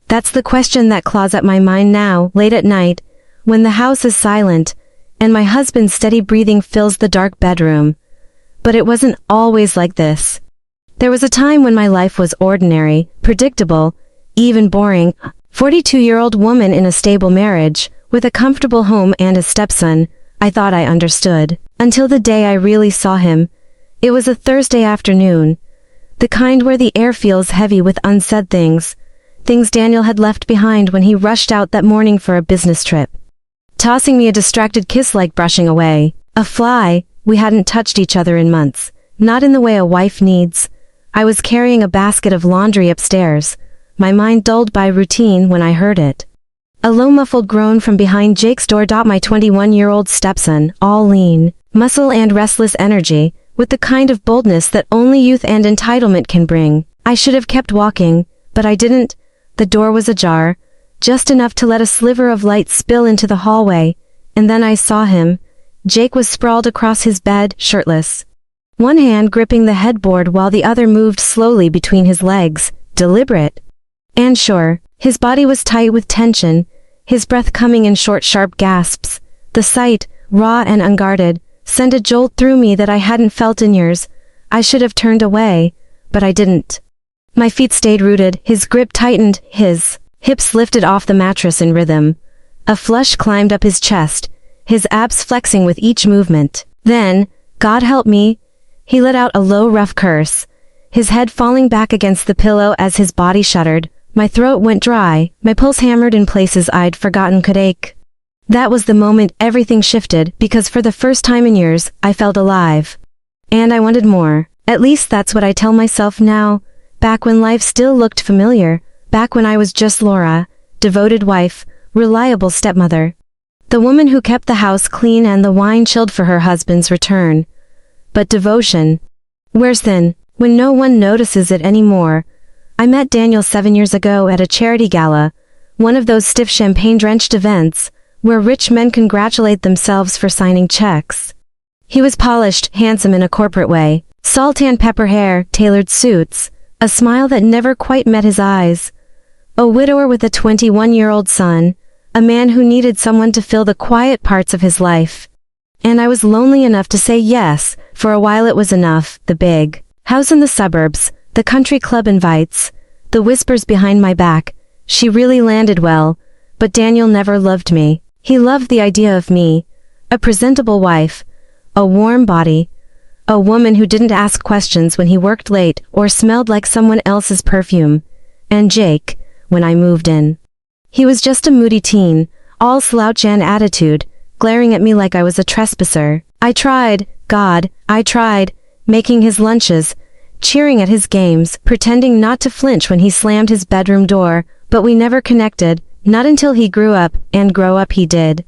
That's the question that claws at my mind now, late at night, when the house is silent, and my husband's steady breathing fills the dark bedroom. But it wasn't always like this. There was a time when my life was ordinary, predictable, even boring. 42-year-old woman in a stable marriage, with a comfortable home and a stepson. I thought I understood. Until the day I really saw him. It was a Thursday afternoon. The kind where the air feels heavy with unsaid things. Things Daniel had left behind when he rushed out that morning for a business trip. Tossing me a distracted kiss like brushing away a fly. We hadn't touched each other in months. Not in the way a wife needs. I was carrying a basket of laundry upstairs, my mind dulled by routine when I heard it. A low muffled groan from behind Jake's door. My 21-year-old stepson, all lean, muscle and restless energy, with the kind of boldness that only youth and entitlement can bring. I should have kept walking, but I didn't. The door was ajar, just enough to let a sliver of light spill into the hallway, and then I saw him. Jake was sprawled across his bed, shirtless. One hand gripping the headboard while the other moved slowly between his legs, deliberate. And sure, his body was tight with tension, his breath coming in short, sharp gasps. The sight, raw and unguarded, sent a jolt through me that I hadn't felt in years. I should have turned away, but I didn't. My feet stayed rooted, his grip tightened, his hips lifted off the mattress in rhythm. A flush climbed up his chest, his abs flexing with each movement. Then, God help me, he let out a low, rough curse, his head falling back against the pillow as his body shuddered. My throat went dry, my pulse hammered in places I'd forgotten could ache. That was the moment everything shifted, because for the first time in years, I felt alive. And I wanted more. At least that's what I tell myself now. Back when life still looked familiar. Back when I was just Laura, devoted wife, reliable stepmother. The woman who kept the house clean and the wine chilled for her husband's return. But devotion. Where's then, when no one notices it anymore? I met Daniel 7 years ago at a charity gala, one of those stiff champagne-drenched events, where rich men congratulate themselves for signing checks. He was polished, handsome in a corporate way, salt and pepper hair, tailored suits, a smile that never quite met his eyes. A widower with a 21-year-old son, a man who needed someone to fill the quiet parts of his life. And I was lonely enough to say yes. For a while it was enough. The big house in the suburbs, the country club invites, the whispers behind my back. She really landed well, but Daniel never loved me. He loved the idea of me, a presentable wife, a warm body, a woman who didn't ask questions when he worked late or smelled like someone else's perfume. And Jake, when I moved in, he was just a moody teen, all slouch and attitude, glaring at me like I was a trespasser. I tried, God, I tried, making his lunches, cheering at his games, pretending not to flinch when he slammed his bedroom door, but we never connected, not until he grew up, and grow up he did.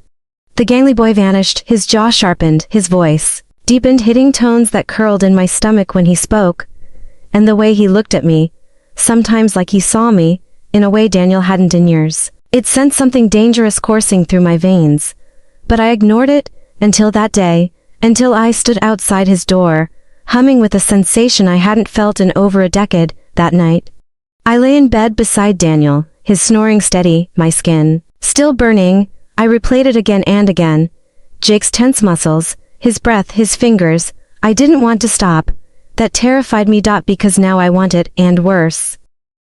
The gangly boy vanished, his jaw sharpened, his voice deepened, hitting tones that curled in my stomach when he spoke. And the way he looked at me, sometimes like he saw me, in a way Daniel hadn't in years. It sent something dangerous coursing through my veins. But I ignored it, until that day, until I stood outside his door, humming with a sensation I hadn't felt in over a decade. That night, I lay in bed beside Daniel, his snoring steady, my skin still burning. I replayed it again and again. Jake's tense muscles, his breath, his fingers. I didn't want to stop. That terrified me. Because now I want it, and worse.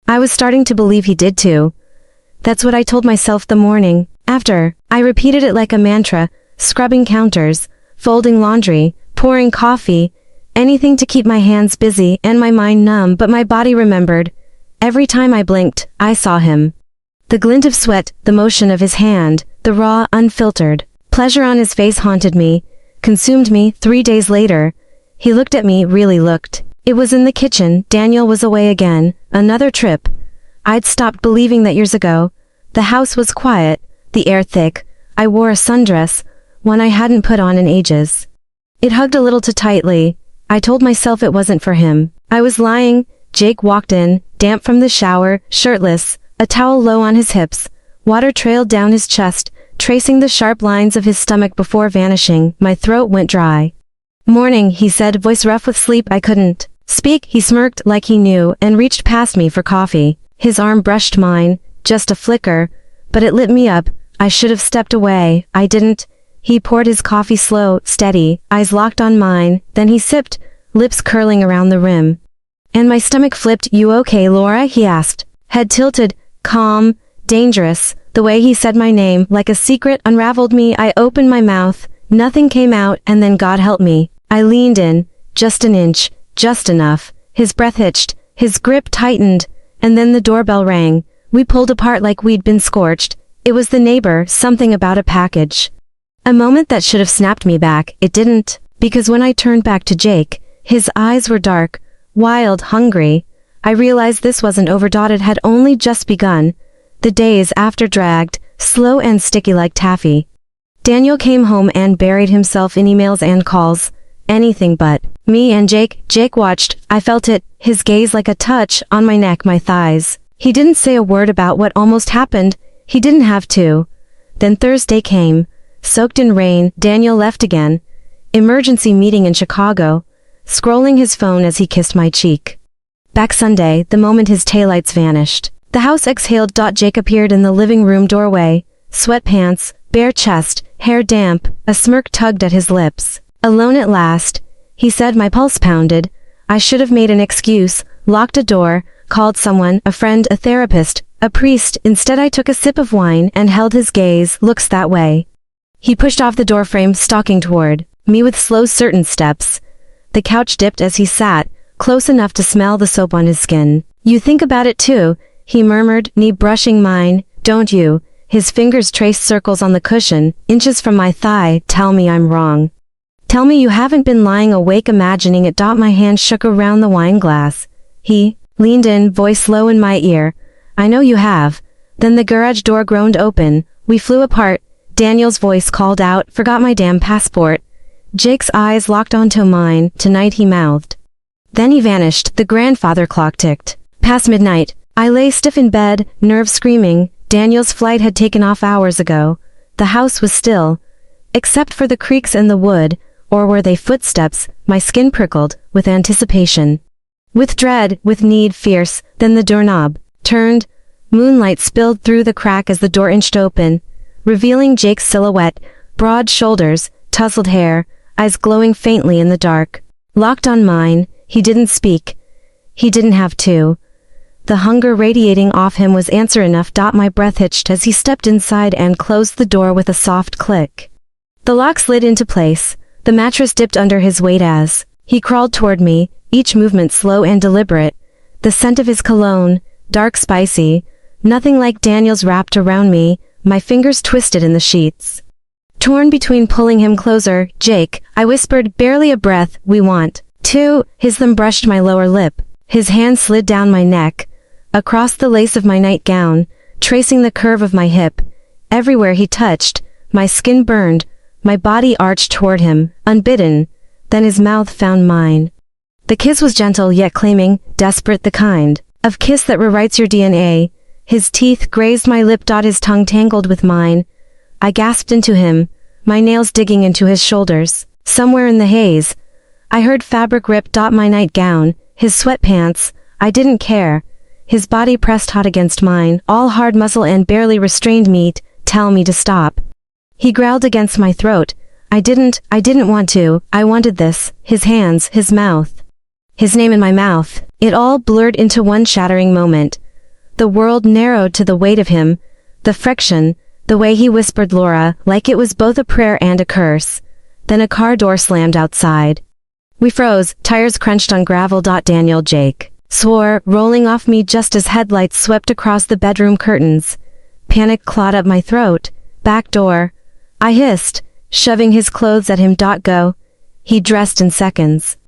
I was starting to believe he did too. That's what I told myself the morning after. I repeated it like a mantra, scrubbing counters, folding laundry, pouring coffee, anything to keep my hands busy and my mind numb, but my body remembered. Every time I blinked, I saw him. The glint of sweat, the motion of his hand, the raw, unfiltered pleasure on his face haunted me, consumed me. 3 days later, he looked at me, really looked. It was in the kitchen. Daniel was away again, another trip. I'd stopped believing that years ago. The house was quiet, the air thick. I wore a sundress, one I hadn't put on in ages. It hugged a little too tightly. I told myself it wasn't for him. I was lying. Jake walked in, damp from the shower, shirtless, a towel low on his hips. Water trailed down his chest, tracing the sharp lines of his stomach before vanishing. My throat went dry. "Morning," he said, voice rough with sleep. I couldn't speak. He smirked like he knew and reached past me for coffee. His arm brushed mine, just a flicker, but it lit me up. I should have stepped away. I didn't. He poured his coffee slow, steady, eyes locked on mine, then he sipped, lips curling around the rim. And my stomach flipped. You okay, Laura? He asked. Head tilted, calm, dangerous. The way he said my name, like a secret, unraveled me. I opened my mouth, nothing came out, and then God help me. I leaned in, just an inch, just enough. His breath hitched, his grip tightened, and then the doorbell rang. We pulled apart like we'd been scorched. It was the neighbor, something about a package. A moment that should have snapped me back, it didn't, because when I turned back to Jake, his eyes were dark, wild, hungry. I realized this wasn't overdone, it had only just begun. The days after dragged, slow and sticky like taffy. Daniel came home and buried himself in emails and calls. Anything but. Me and Jake watched. I felt it, his gaze like a touch, on my neck, my thighs. He didn't say a word about what almost happened. He didn't have to. Then Thursday came. Soaked in rain, Daniel left again. Emergency meeting in Chicago. Scrolling his phone as he kissed my cheek. Back Sunday, the moment his taillights vanished. The house exhaled. Jake appeared in the living room doorway. Sweatpants, bare chest, hair damp, a smirk tugged at his lips. Alone at last, he said. My pulse pounded. I should have made an excuse, locked a door, called someone, a friend, a therapist, a priest. Instead I took a sip of wine and held his gaze. Looks that way. He pushed off the doorframe, stalking toward me with slow, certain steps. The couch dipped as he sat, close enough to smell the soap on his skin. You think about it too, he murmured, knee brushing mine, don't you? His fingers traced circles on the cushion, inches from my thigh. Tell me I'm wrong. Tell me you haven't been lying awake imagining it. My hand shook around the wine glass. He leaned in, voice low in my ear. I know you have. Then the garage door groaned open. We flew apart. Daniel's voice called out, forgot my damn passport. Jake's eyes locked onto mine. Tonight, he mouthed. Then he vanished. The grandfather clock ticked. Past midnight. I lay stiff in bed, nerves screaming. Daniel's flight had taken off hours ago. The house was still. Except for the creaks in the wood, or were they footsteps? My skin prickled, with anticipation. With dread, with need fierce. Then the doorknob turned. Moonlight spilled through the crack as the door inched open, revealing Jake's silhouette, broad shoulders, tousled hair, eyes glowing faintly in the dark. Locked on mine, he didn't speak. He didn't have to. The hunger radiating off him was answer enough. My breath hitched as he stepped inside and closed the door with a soft click. The lock slid into place. The mattress dipped under his weight as he crawled toward me, each movement slow and deliberate. The scent of his cologne, dark, spicy, nothing like Daniel's, wrapped around me. My fingers twisted in the sheets. Torn between pulling him closer. Jake, I whispered, barely a breath. We want to. His thumb brushed my lower lip. His hand slid down my neck, across the lace of my nightgown, tracing the curve of my hip. Everywhere he touched, my skin burned, my body arched toward him, unbidden. Then his mouth found mine. The kiss was gentle yet claiming, desperate, the kind of kiss that rewrites your DNA. His teeth grazed my lip. His tongue tangled with mine. I gasped into him, my nails digging into his shoulders. Somewhere in the haze, I heard fabric rip. My nightgown, his sweatpants, I didn't care. His body pressed hot against mine, all hard muscle and barely restrained meat. Tell me to stop. He growled against my throat. I didn't want to. I wanted this. His hands, his mouth. His name in my mouth. It all blurred into one shattering moment. The world narrowed to the weight of him, the friction, the way he whispered Laura, like it was both a prayer and a curse. Then a car door slammed outside. We froze, tires crunched on gravel. Daniel, Jake swore, rolling off me just as headlights swept across the bedroom curtains. Panic clawed up my throat. Back door. I hissed, shoving his clothes at him. Go. He dressed in seconds,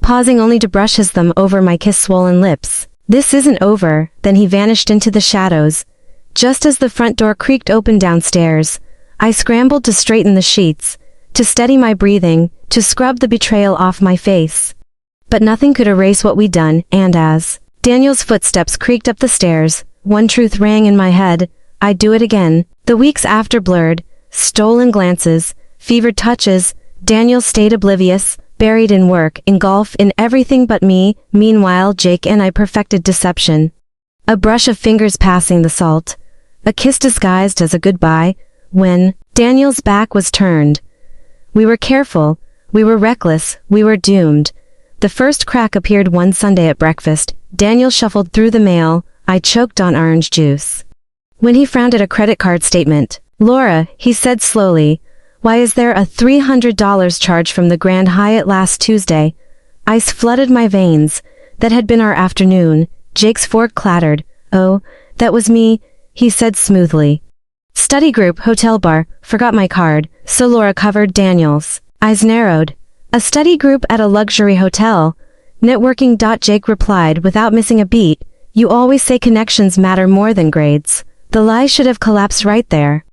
pausing only to brush his thumb over my kiss-swollen lips. This isn't over. Then he vanished into the shadows. Just as the front door creaked open downstairs, I scrambled to straighten the sheets, to steady my breathing, to scrub the betrayal off my face. But nothing could erase what we'd done, and as Daniel's footsteps creaked up the stairs, one truth rang in my head: I'd do it again. The weeks after blurred, stolen glances, fevered touches. Daniel stayed oblivious, buried in work, in golf, in everything but me. Meanwhile, Jake and I perfected deception. A brush of fingers passing the salt, a kiss disguised as a goodbye, when Daniel's back was turned. We were careful, we were reckless, we were doomed. The first crack appeared one Sunday at breakfast. Daniel shuffled through the mail. I choked on orange juice. When he frowned at a credit card statement, "Laura," he said slowly, "why is there a $300 charge from the Grand Hyatt last Tuesday?" Ice flooded my veins. That had been our afternoon. Jake's fork clattered. "Oh, that was me," he said smoothly. "Study group, hotel bar, forgot my card," so Laura covered Daniel's. Eyes narrowed. "A study group at a luxury hotel. Networking." Jake replied without missing a beat. "You always say connections matter more than grades." The lie should have collapsed right there.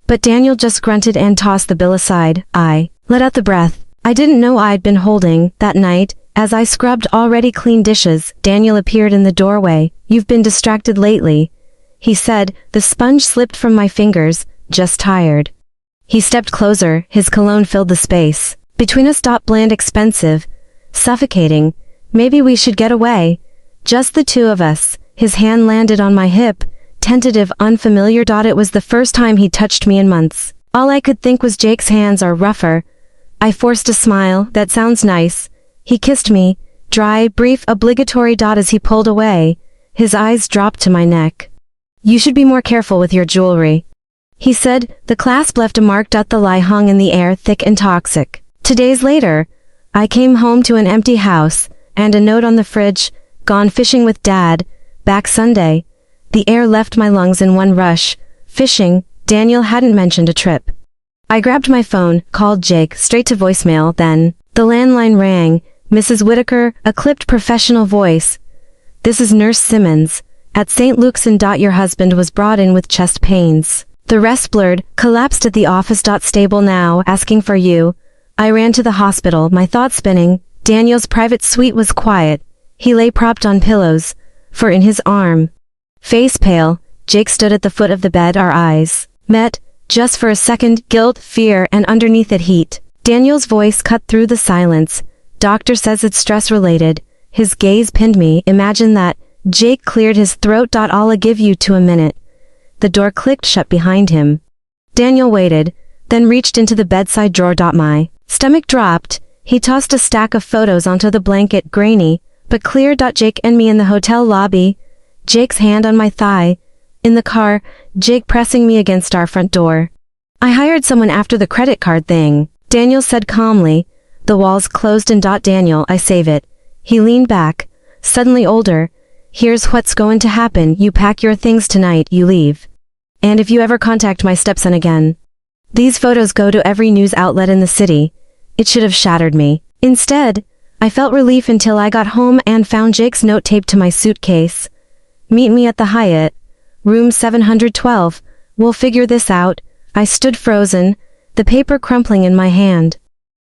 But Daniel just grunted and tossed the bill aside. I let out the breath I didn't know I'd been holding. That night, as I scrubbed already clean dishes, Daniel appeared in the doorway. "You've been distracted lately," he said. The sponge slipped from my fingers. "Just tired." He stepped closer. His cologne filled the space between us. Bland, expensive, suffocating. "Maybe we should get away. Just the two of us." His hand landed on my hip. Tentative, unfamiliar. It was the first time he touched me in months. All I could think was Jake's hands are rougher. I forced a smile. "That sounds nice." He kissed me. Dry, brief, obligatory. As he pulled away, his eyes dropped to my neck. "You should be more careful with your jewelry," he said. The clasp left a mark. The lie hung in the air, thick and toxic. 2 days later, I came home to an empty house, and a note on the fridge, "Gone fishing with Dad. Back Sunday." The air left my lungs in one rush. Fishing. Daniel hadn't mentioned a trip. I grabbed my phone, called Jake, straight to voicemail. Then the landline rang. "Mrs. Whitaker," a clipped professional voice. "This is Nurse Simmons. At St. Luke's in. Your husband was brought in with chest pains. The rest blurred. Collapsed at the office. Stable now, asking for you." I ran to the hospital, my thoughts spinning. Daniel's private suite was quiet. He lay propped on pillows. For in his arm, face pale, Jake stood at the foot of the bed. Our eyes met, just for a second. Guilt, fear, and underneath it heat. Daniel's voice cut through the silence. "Doctor says it's stress-related." His gaze pinned me. "Imagine that." Jake cleared his throat. "I'll give you 2 minutes." The door clicked shut behind him. Daniel waited, then reached into the bedside drawer. My stomach dropped. He tossed a stack of photos onto the blanket, grainy, but clear. Jake and me in the hotel lobby. Jake's hand on my thigh. In the car, Jake pressing me against our front door. "I hired someone after the credit card thing," Daniel said calmly. The walls closed and. "Daniel, I save it." He leaned back, suddenly older. "Here's what's going to happen. You pack your things tonight, you leave. And if you ever contact my stepson again, these photos go to every news outlet in the city." It should have shattered me. Instead, I felt relief until I got home and found Jake's note taped to my suitcase. "Meet me at the Hyatt. Room 712. We'll figure this out." I stood frozen, the paper crumpling in my hand.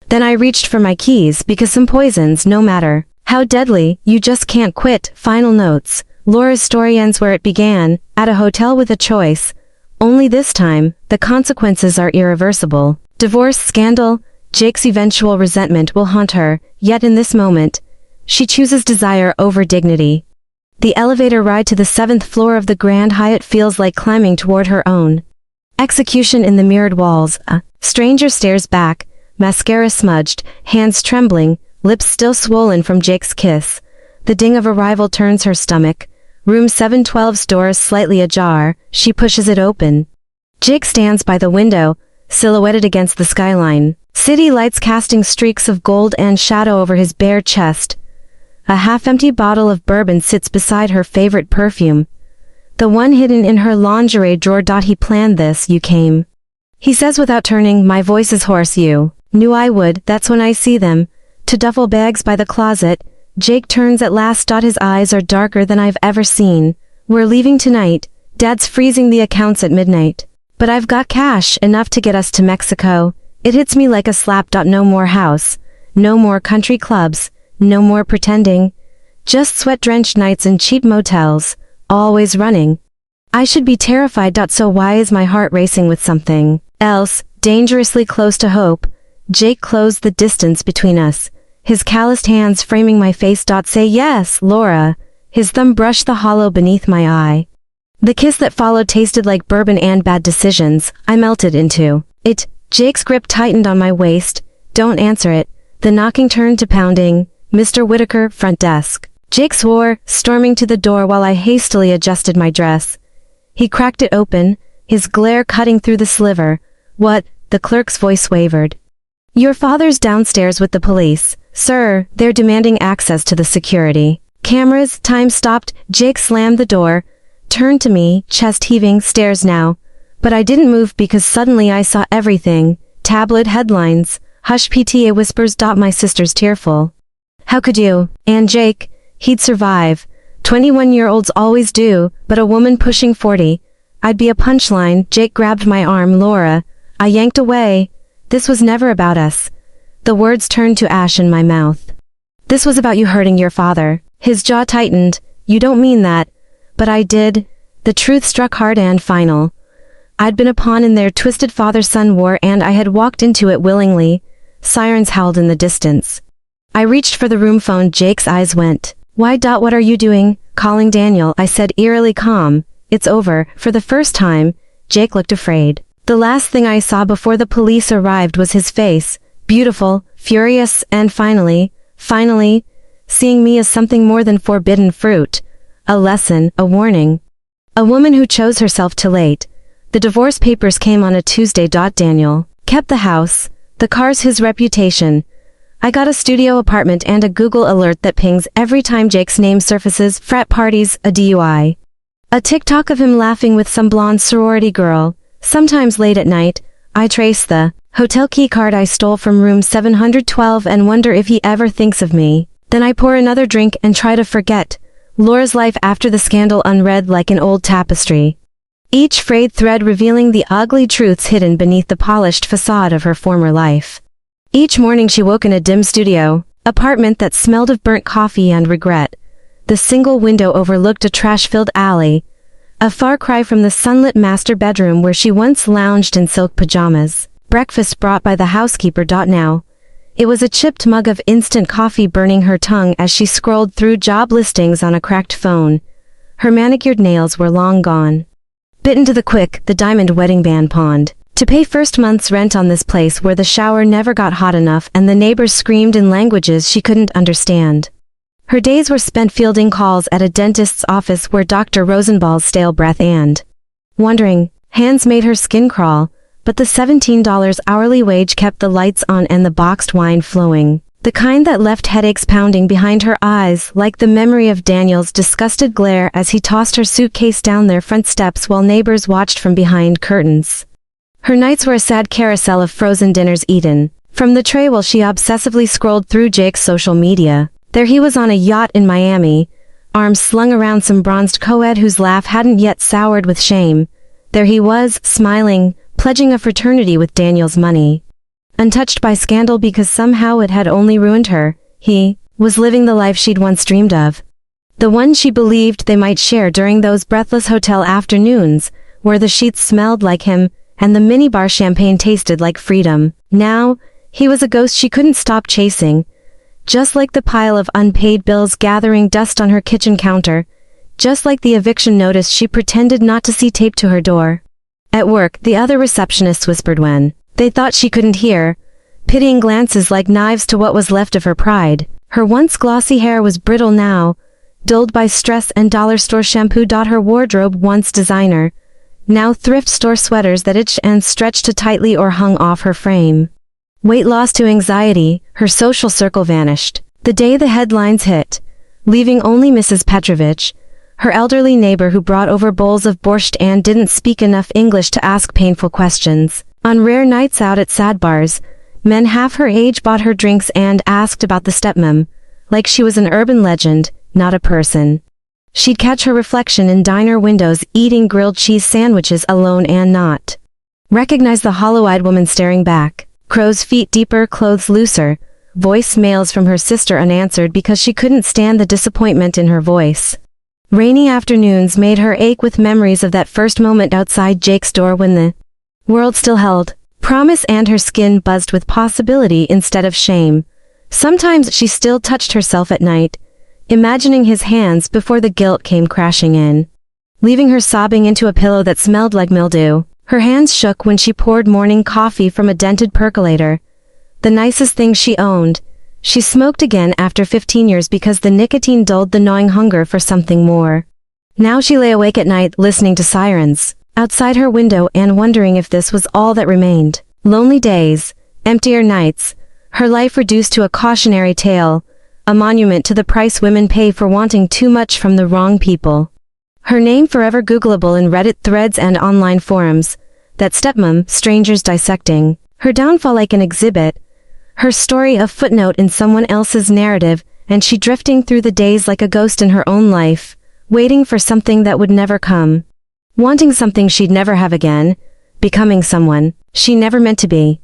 Then I reached for my keys because some poisons, no matter how deadly, you just can't quit. Final notes. Laura's story ends where it began, at a hotel with a choice. Only this time, the consequences are irreversible. Divorce, scandal, Jake's eventual resentment will haunt her, yet in this moment, she chooses desire over dignity. The elevator ride to the 7th floor of the Grand Hyatt feels like climbing toward her own execution in the mirrored walls. A stranger stares back, mascara smudged, hands trembling, lips still swollen from Jake's kiss. The ding of arrival turns her stomach. Room 712's door is slightly ajar. She pushes it open. Jake stands by the window, silhouetted against the skyline. City lights casting streaks of gold and shadow over his bare chest. A half-empty bottle of bourbon sits beside her favorite perfume. The one hidden in her lingerie drawer. He planned this. "You came," he says without turning. My voice is hoarse. "You knew I would." That's when I see them. 2 duffel bags by the closet. Jake turns at last. His eyes are darker than I've ever seen. "We're leaving tonight. Dad's freezing the accounts at midnight. But I've got cash, enough to get us to Mexico." It hits me like a slap. No more house. No more country clubs. No more pretending. Just sweat-drenched nights in cheap motels. Always running. I should be terrified. So why is my heart racing with something else, dangerously close to hope? Jake closed the distance between us, his calloused hands framing my face. "Say yes, Laura." His thumb brushed the hollow beneath my eye. The kiss that followed tasted like bourbon and bad decisions. I melted into it. Jake's grip tightened on my waist. Don't answer it. The knocking turned to pounding. Mr. Whitaker, front desk. Jake swore, storming to the door while I hastily adjusted my dress. He cracked it open, his glare cutting through the sliver. What? The clerk's voice wavered. Your father's downstairs with the police. Sir, they're demanding access to the security cameras. Time stopped. Jake slammed the door, turned to me, chest heaving, stairs now. But I didn't move because suddenly I saw everything. Tabloid headlines. Hush PTA whispers. My sister's tearful. How could you? And Jake, he'd survive. 21-year-olds always do, but a woman pushing 40. I'd be a punchline. Jake grabbed my arm. Laura. I yanked away. This was never about us. The words turned to ash in my mouth. This was about you hurting your father. His jaw tightened. You don't mean that. But I did. The truth struck hard and final. I'd been a pawn in their twisted father-son war and I had walked into it willingly. Sirens howled in the distance. I reached for the room phone. Jake's eyes went. Why? What are you doing? Calling Daniel, I said, eerily calm. It's over. For the first time, Jake looked afraid. The last thing I saw before the police arrived was his face, beautiful, furious, and finally, seeing me as something more than forbidden fruit. A lesson, a warning. A woman who chose herself too late. The divorce papers came on a Tuesday. Daniel kept the house, the cars, his reputation. I got a studio apartment and a Google alert that pings every time Jake's name surfaces. Frat parties, a DUI. A TikTok of him laughing with some blonde sorority girl. Sometimes late at night, I trace the hotel keycard I stole from room 712 and wonder if he ever thinks of me. Then I pour another drink and try to forget Laura's life after the scandal, unread like an old tapestry. Each frayed thread revealing the ugly truths hidden beneath the polished facade of her former life. Each morning she woke in a dim studio apartment that smelled of burnt coffee and regret. The single window overlooked a trash-filled alley, a far cry from the sunlit master bedroom where she once lounged in silk pajamas. Breakfast brought by the housekeeper. Now, it was a chipped mug of instant coffee burning her tongue as she scrolled through job listings on a cracked phone. Her manicured nails were long gone. Bitten to the quick, the diamond wedding band pawned. To pay first month's rent on this place where the shower never got hot enough and the neighbors screamed in languages she couldn't understand. Her days were spent fielding calls at a dentist's office where Dr. Rosenbaum's stale breath and wondering hands made her skin crawl, but the $17 hourly wage kept the lights on and the boxed wine flowing. The kind that left headaches pounding behind her eyes like the memory of Daniel's disgusted glare as he tossed her suitcase down their front steps while neighbors watched from behind curtains. Her nights were a sad carousel of frozen dinners eaten from the tray while she obsessively scrolled through Jake's social media. There he was on a yacht in Miami, arms slung around some bronzed co-ed whose laugh hadn't yet soured with shame. There he was, smiling, pledging a fraternity with Daniel's money. Untouched by scandal because somehow it had only ruined her, he was living the life she'd once dreamed of. The one she believed they might share during those breathless hotel afternoons, where the sheets smelled like him, and the minibar champagne tasted like freedom. Now, he was a ghost she couldn't stop chasing. Just like the pile of unpaid bills gathering dust on her kitchen counter. Just like the eviction notice she pretended not to see taped to her door. At work, the other receptionists whispered when they thought she couldn't hear, pitying glances like knives to what was left of her pride. Her once glossy hair was brittle now, dulled by stress and dollar store shampoo. Her wardrobe, once designer, now thrift store sweaters that itched and stretched too tightly or hung off her frame. Weight loss to anxiety, her social circle vanished. The day the headlines hit, leaving only Mrs. Petrovich, her elderly neighbor who brought over bowls of borscht and didn't speak enough English to ask painful questions. On rare nights out at sad bars, men half her age bought her drinks and asked about the stepmom, like she was an urban legend, not a person. She'd catch her reflection in diner windows eating grilled cheese sandwiches alone and not recognize the hollow-eyed woman staring back. Crow's feet deeper, clothes looser, voicemails from her sister unanswered because she couldn't stand the disappointment in her voice. Rainy afternoons made her ache with memories of that first moment outside Jake's door when the world still held promise and her skin buzzed with possibility instead of shame. Sometimes she still touched herself at night, imagining his hands before the guilt came crashing in. leaving her sobbing into a pillow that smelled like mildew. Her hands shook when she poured morning coffee from a dented percolator. The nicest thing she owned. She smoked again after 15 years because the nicotine dulled the gnawing hunger for something more. Now she lay awake at night listening to sirens outside her window and wondering if this was all that remained. Lonely days, emptier nights, her life reduced to a cautionary tale, a monument to the price women pay for wanting too much from the wrong people. Her name forever Googleable in Reddit threads and online forums. That stepmom, strangers dissecting. Her downfall like an exhibit. Her story a footnote in someone else's narrative, and she drifting through the days like a ghost in her own life, waiting for something that would never come. Wanting something she'd never have again, becoming someone she never meant to be.